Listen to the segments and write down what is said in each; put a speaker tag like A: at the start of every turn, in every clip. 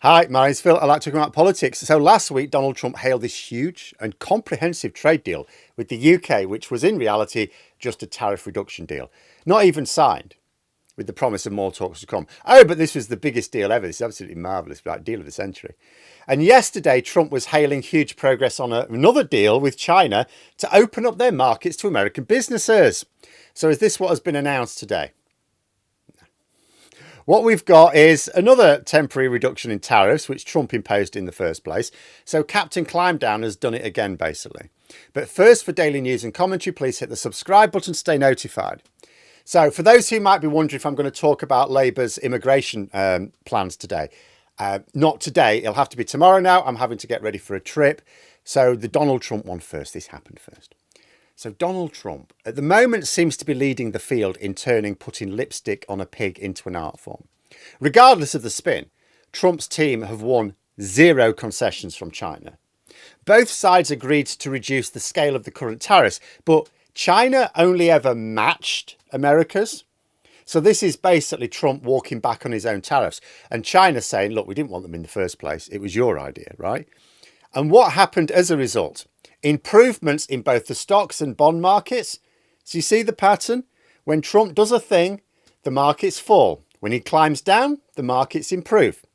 A: Hi, my name's Phil. I like talking about politics. So last week, Donald Trump hailed this huge and comprehensive trade deal with the UK, which was in reality just a tariff reduction deal, not even signed, with the promise of more talks to come. Oh, but this was the biggest deal ever. This is absolutely marvellous, like deal of the century. And yesterday, Trump was hailing huge progress on another deal with China to open up their markets to American businesses. So is this what has been announced today? What we've got is another temporary reduction in tariffs, which Trump imposed in the first place. So Captain Climbdown has done it again, basically. But first, for daily news and commentary, please hit the subscribe button to stay notified. So for those who might be wondering if I'm going to talk about Labour's immigration plans today, not today. It'll have to be tomorrow now. I'm having to get ready for a trip. So the Donald Trump one first. This happened first. So Donald Trump, at the moment, seems to be leading the field in turning putting lipstick on a pig into an art form. Regardless of the spin, Trump's team have won zero concessions from China. Both sides agreed to reduce the scale of the current tariffs, but China only ever matched America's. So this is basically Trump walking back on his own tariffs and China saying, look, we didn't want them in the first place. It was your idea, right? And what happened as a result? Improvements in both the stocks and bond markets. So you see the pattern? When Trump does a thing, the markets fall. When he climbs down, the markets improve.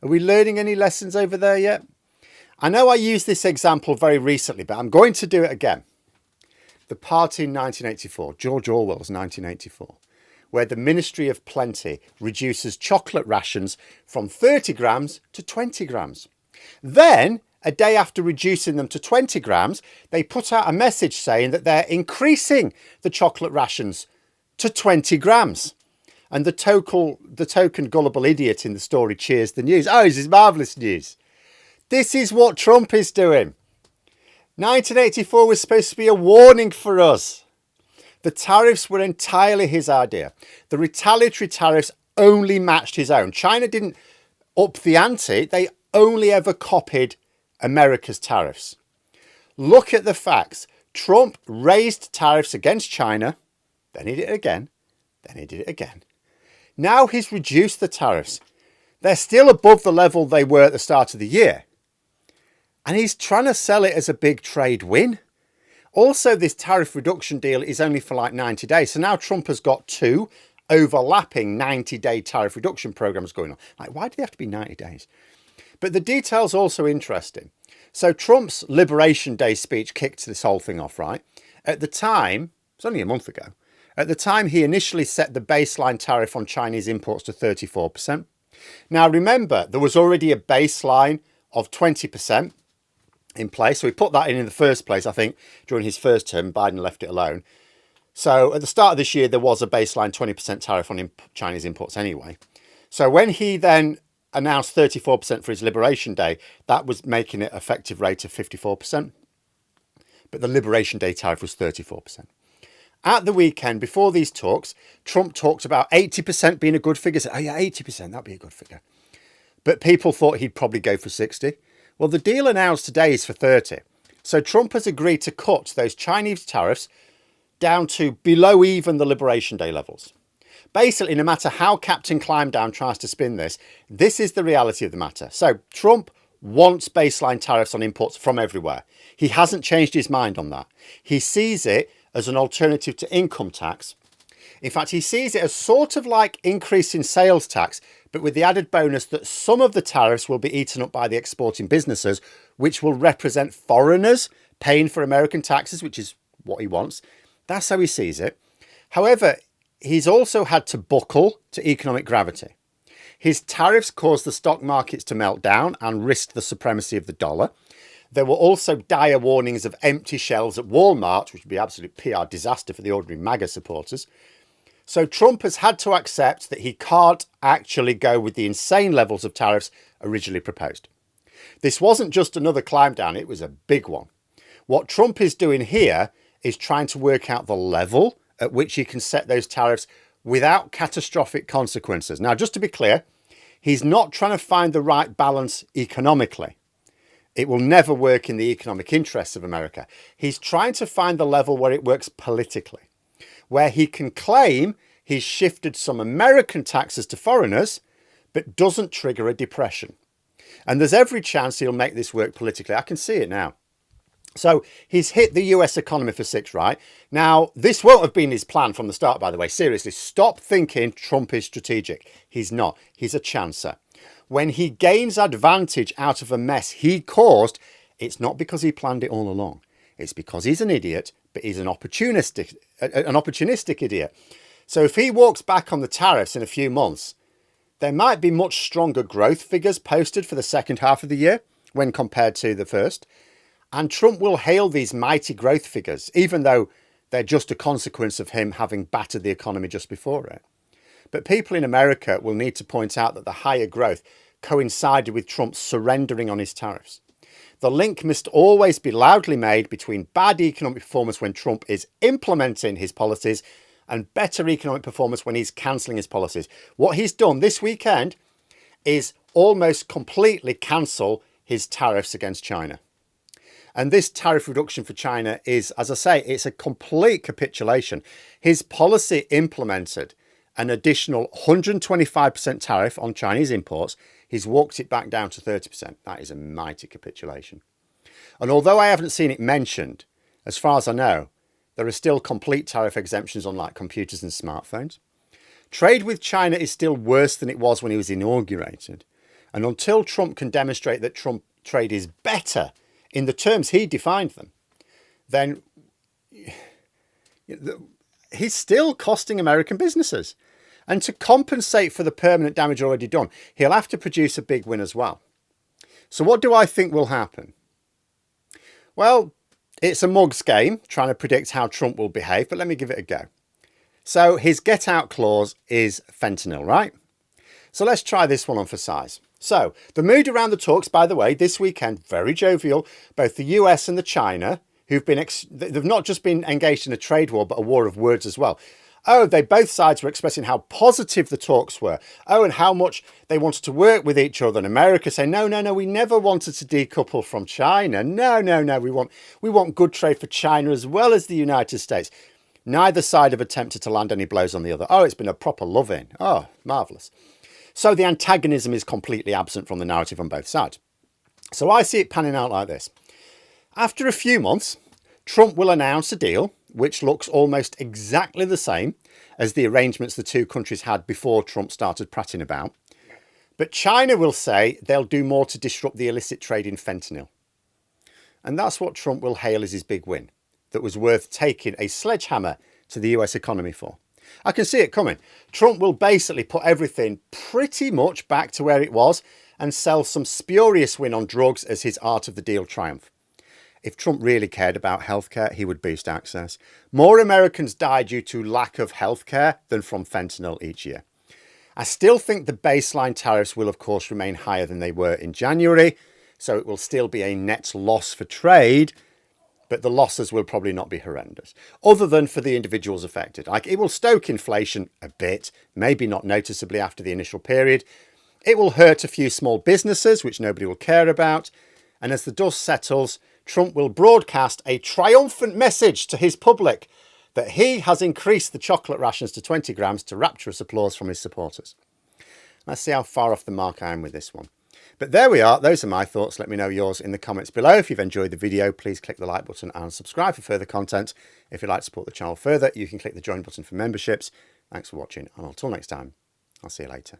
A: Are we learning any lessons over there yet? I know I used this example very recently, but I'm going to do it again. The party in 1984, George Orwell's 1984, where the Ministry of Plenty reduces chocolate rations from 30 grams to 20 grams. Then, a day after reducing them to 20 grams, they put out a message saying that they're increasing the chocolate rations to 20 grams. And the token gullible idiot in the story cheers the news. Oh, this is marvellous news. This is what Trump is doing. 1984 was supposed to be a warning for us. The tariffs were entirely his idea. The retaliatory tariffs only matched his own. China didn't up the ante. They only ever copied America's tariffs. Look at the facts. Trump raised tariffs against China. Then he did it again. Then he did it again. Now he's reduced the tariffs. They're still above the level they were at the start of the year. And he's trying to sell it as a big trade win. Also, this tariff reduction deal is only for like 90 days. So now Trump has got two overlapping 90-day tariff reduction programs going on. Like, why do they have to be 90 days? But the detail's also interesting. So Trump's Liberation Day speech kicked this whole thing off, right? At the time, it's only a month ago, at the time he initially set the baseline tariff on Chinese imports to 34%. Now remember, there was already a baseline of 20% in place. So he put that in the first place, I think, during his first term. Biden left it alone. So at the start of this year, there was a baseline 20% tariff on Chinese imports anyway. So when he then announced 34% for his Liberation Day, that was making it effective rate of 54%. But the Liberation Day tariff was 34%. At the weekend, before these talks, Trump talked about 80% being a good figure. Said, oh yeah, 80%, that'd be a good figure. But people thought he'd probably go for 60. Well, the deal announced today is for 30. So Trump has agreed to cut those Chinese tariffs down to below even the Liberation Day levels. Basically, no matter how Captain Climbdown tries to spin this, this is the reality of the matter. So Trump wants baseline tariffs on imports from everywhere. He hasn't changed his mind on that. He sees it as an alternative to income tax. In fact, he sees it as sort of like increasing sales tax, but with the added bonus that some of the tariffs will be eaten up by the exporting businesses, which will represent foreigners paying for American taxes, which is what he wants. That's how he sees it. However, he's also had to buckle to economic gravity. His tariffs caused the stock markets to melt down and risked the supremacy of the dollar. There were also dire warnings of empty shelves at Walmart, which would be an absolute PR disaster for the ordinary MAGA supporters. So Trump has had to accept that he can't actually go with the insane levels of tariffs originally proposed. This wasn't just another climb down, it was a big one. What Trump is doing here is trying to work out the level at which he can set those tariffs without catastrophic consequences. Now, just to be clear, he's not trying to find the right balance economically. It will never work in the economic interests of America. He's trying to find the level where it works politically, where he can claim he's shifted some American taxes to foreigners, but doesn't trigger a depression. And there's every chance he'll make this work politically. I can see it now. So he's hit the US economy for 6, right? Now, this won't have been his plan from the start, by the way. Seriously, stop thinking Trump is strategic. He's not. He's a chancer. When he gains advantage out of a mess he caused, it's not because he planned it all along. It's because he's an idiot, but he's an opportunistic idiot. So if he walks back on the tariffs in a few months, there might be much stronger growth figures posted for the second half of the year when compared to the first. And Trump will hail these mighty growth figures, even though they're just a consequence of him having battered the economy just before it. But people in America will need to point out that the higher growth coincided with Trump surrendering on his tariffs. The link must always be loudly made between bad economic performance when Trump is implementing his policies and better economic performance when he's cancelling his policies. What he's done this weekend is almost completely cancel his tariffs against China. And this tariff reduction for China is, as I say, it's a complete capitulation. His policy implemented an additional 125% tariff on Chinese imports. He's walked it back down to 30%. That is a mighty capitulation. And although I haven't seen it mentioned, as far as I know, there are still complete tariff exemptions on like computers and smartphones. Trade with China is still worse than it was when he was inaugurated. And until Trump can demonstrate that Trump trade is better in the terms he defined them, then he's still costing American businesses. And to compensate for the permanent damage already done, he'll have to produce a big win as well. So what do I think will happen? Well, it's a mug's game trying to predict how Trump will behave, but let me give it a go. So his get out clause is fentanyl, right? So let's try this one on for size. So the mood around the talks, by the way, this weekend, very jovial. Both the US and the China, who've been, they've not just been engaged in a trade war, but a war of words as well. Oh, both sides were expressing how positive the talks were. Oh, and how much they wanted to work with each other. And America saying, no, we never wanted to decouple from China. No, we want good trade for China as well as the United States. Neither side have attempted to land any blows on the other. Oh, it's been a proper love-in. Oh, marvellous. So the antagonism is completely absent from the narrative on both sides. So I see it panning out like this. After a few months, Trump will announce a deal which looks almost exactly the same as the arrangements the two countries had before Trump started prattling about. But China will say they'll do more to disrupt the illicit trade in fentanyl. And that's what Trump will hail as his big win, that was worth taking a sledgehammer to the US economy for. I can see it coming. Trump will basically put everything pretty much back to where it was and sell some spurious win on drugs as his art of the deal triumph. If Trump really cared about healthcare, he would boost access. More Americans die due to lack of healthcare than from fentanyl each year. I still think the baseline tariffs will, of course, remain higher than they were in January, so it will still be a net loss for trade, but the losses will probably not be horrendous, other than for the individuals affected. Like, it will stoke inflation a bit, maybe not noticeably after the initial period. It will hurt a few small businesses, which nobody will care about. And as the dust settles, Trump will broadcast a triumphant message to his public that he has increased the chocolate rations to 20 grams to rapturous applause from his supporters. Let's see how far off the mark I am with this one. But there we are. Those are my thoughts. Let me know yours in the comments below. If you've enjoyed the video, please click the like button and subscribe for further content. If you'd like to support the channel further, you can click the join button for memberships. Thanks for watching, and until next time, I'll see you later.